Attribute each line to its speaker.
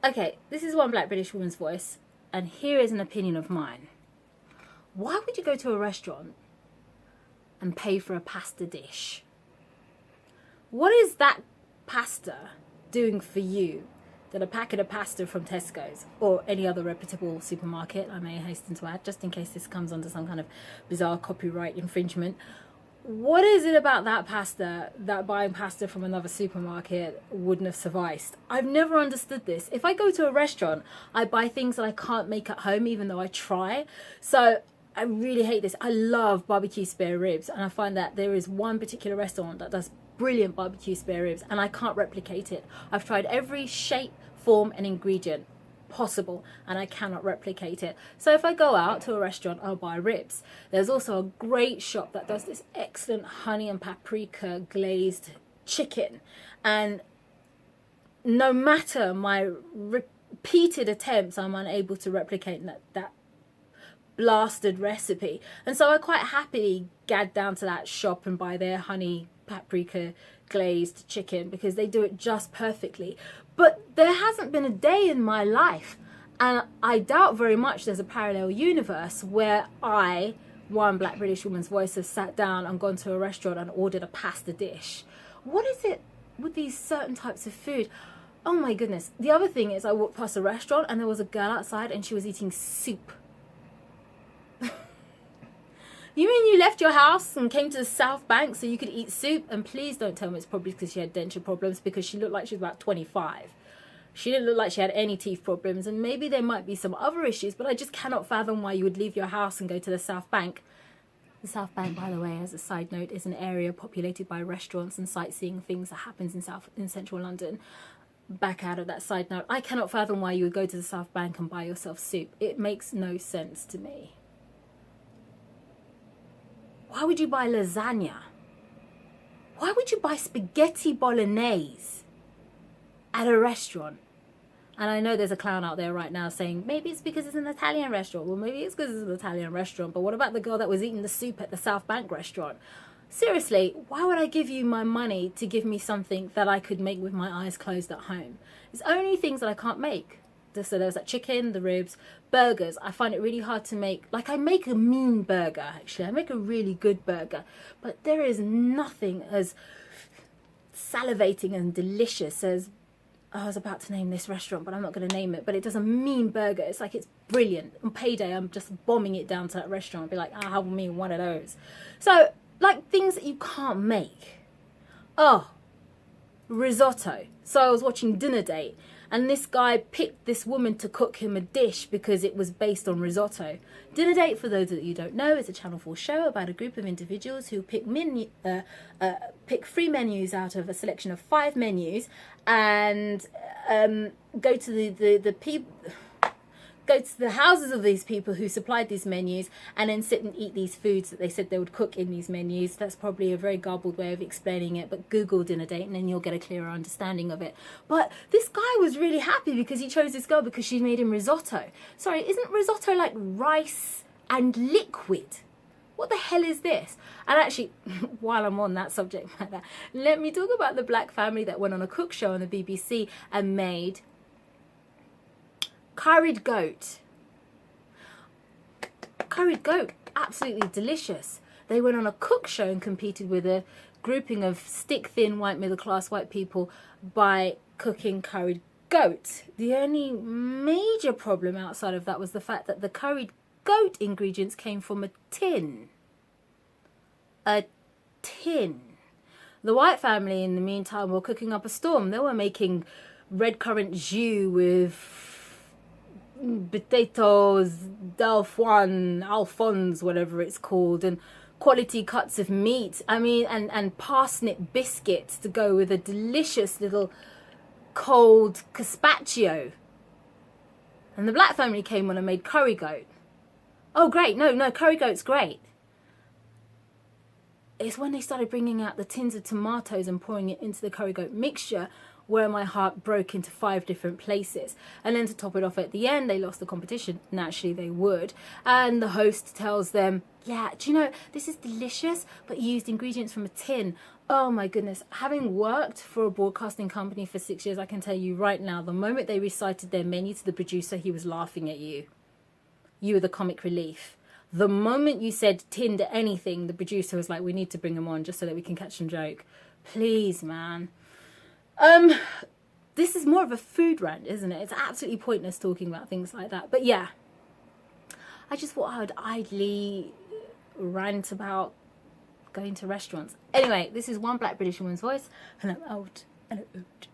Speaker 1: Okay, this is one black British woman's voice, and here is an opinion of mine. Why would you go to a restaurant and pay for a pasta dish? What is that pasta doing for you that a packet of pasta from Tesco's or any other reputable supermarket, I may hasten to add, just in case this comes under some kind of bizarre copyright infringement? What is it about that pasta that buying pasta from another supermarket wouldn't have sufficed? I've never understood this. If I go to a restaurant, I buy things that I can't make at home, even though I try. So I really hate this. I love barbecue spare ribs, and I find that there is one particular restaurant that does brilliant barbecue spare ribs, and I can't replicate it. I've tried every shape, form, and ingredient possible, and I cannot replicate it. So if I go out to a restaurant, I'll buy ribs. There's also a great shop that does this excellent honey and paprika glazed chicken, and no matter my repeated attempts, I'm unable to replicate that blasted recipe. And so I quite happily gad down to that shop and buy their honey paprika glazed chicken, because they do it just perfectly. But there hasn't been a day in my life, and I doubt very much there's a parallel universe, where I, one black British woman's voice, has sat down and gone to a restaurant and ordered a pasta dish. What is it with these certain types of food? Oh my goodness. The other thing is, I walked past a restaurant and there was a girl outside and she was eating soup. You mean you left your house and came to the South Bank so you could eat soup? And please don't tell me it's probably because she had denture problems, because she looked like she was about 25. She didn't look like she had any teeth problems, and maybe there might be some other issues, but I just cannot fathom why you would leave your house and go to the South Bank. The South Bank, by the way, as a side note, is an area populated by restaurants and sightseeing things that happens in central London. Back out of that side note, I cannot fathom why you would go to the South Bank and buy yourself soup. It makes no sense to me. Why would you buy lasagna? Why would you buy spaghetti bolognese at a restaurant? And I know there's a clown out there right now saying, maybe it's because it's an Italian restaurant. Well, maybe it's because it's an Italian restaurant. But what about the girl that was eating the soup at the South Bank restaurant? Seriously, why would I give you my money to give me something that I could make with my eyes closed at home? It's only things that I can't make. So there's that chicken, the ribs, burgers. I find it really hard to make. Like, I make a mean burger, actually. I make a really good burger. But there is nothing as salivating and delicious as... I was about to name this restaurant, but I'm not going to name it. But it does a mean burger. It's like, it's brilliant. On payday, I'm just bombing it down to that restaurant. I'll be like, I'll have me one of those. So, like, things that you can't make. Oh, risotto. So I was watching Dinner Date, and this guy picked this woman to cook him a dish because it was based on risotto. Dinner Date, for those that you don't know, is a Channel 4 show about a group of individuals who pick free menus out of a selection of 5 menus, and go to go to the houses of these people who supplied these menus, and then sit and eat these foods that they said they would cook in these menus. That's probably a very garbled way of explaining it, but Google Dinner Date and then you'll get a clearer understanding of it. But this guy was really happy because he chose this girl because she made him risotto. Sorry, isn't risotto like rice and liquid? What the hell is this? And actually, while I'm on that subject matter, let me talk about the black family that went on a cook show on the BBC and made curried goat. Curried goat, absolutely delicious. They went on a cook show and competed with a grouping of stick-thin white middle-class white people by cooking curried goat. The only major problem outside of that was the fact that the curried goat ingredients came from a tin. A tin. The white family, in the meantime, were cooking up a storm. They were making red currant jus with potatoes, Alphonse, whatever it's called, and quality cuts of meat. I mean, and parsnip biscuits to go with a delicious little cold gazpacho. And the black family came on and made curry goat. Oh, great. No, curry goat's great. It's when they started bringing out the tins of tomatoes and pouring it into the curry goat mixture where my heart broke into 5 different places. And then to top it off at the end, they lost the competition. Naturally, they would. And the host tells them, yeah, do you know, this is delicious, but you used ingredients from a tin. Oh my goodness. Having worked for a broadcasting company for 6 years, I can tell you right now, the moment they recited their menu to the producer, he was laughing at you. You were the comic relief. The moment you said tinned anything, the producer was like, we need to bring him on just so that we can catch some joke. Please, man. This is more of a food rant, isn't it? It's absolutely pointless talking about things like that. But yeah, I just thought I would idly rant about going to restaurants. Anyway, this is One Black British Woman's Voice, and I'm out and out.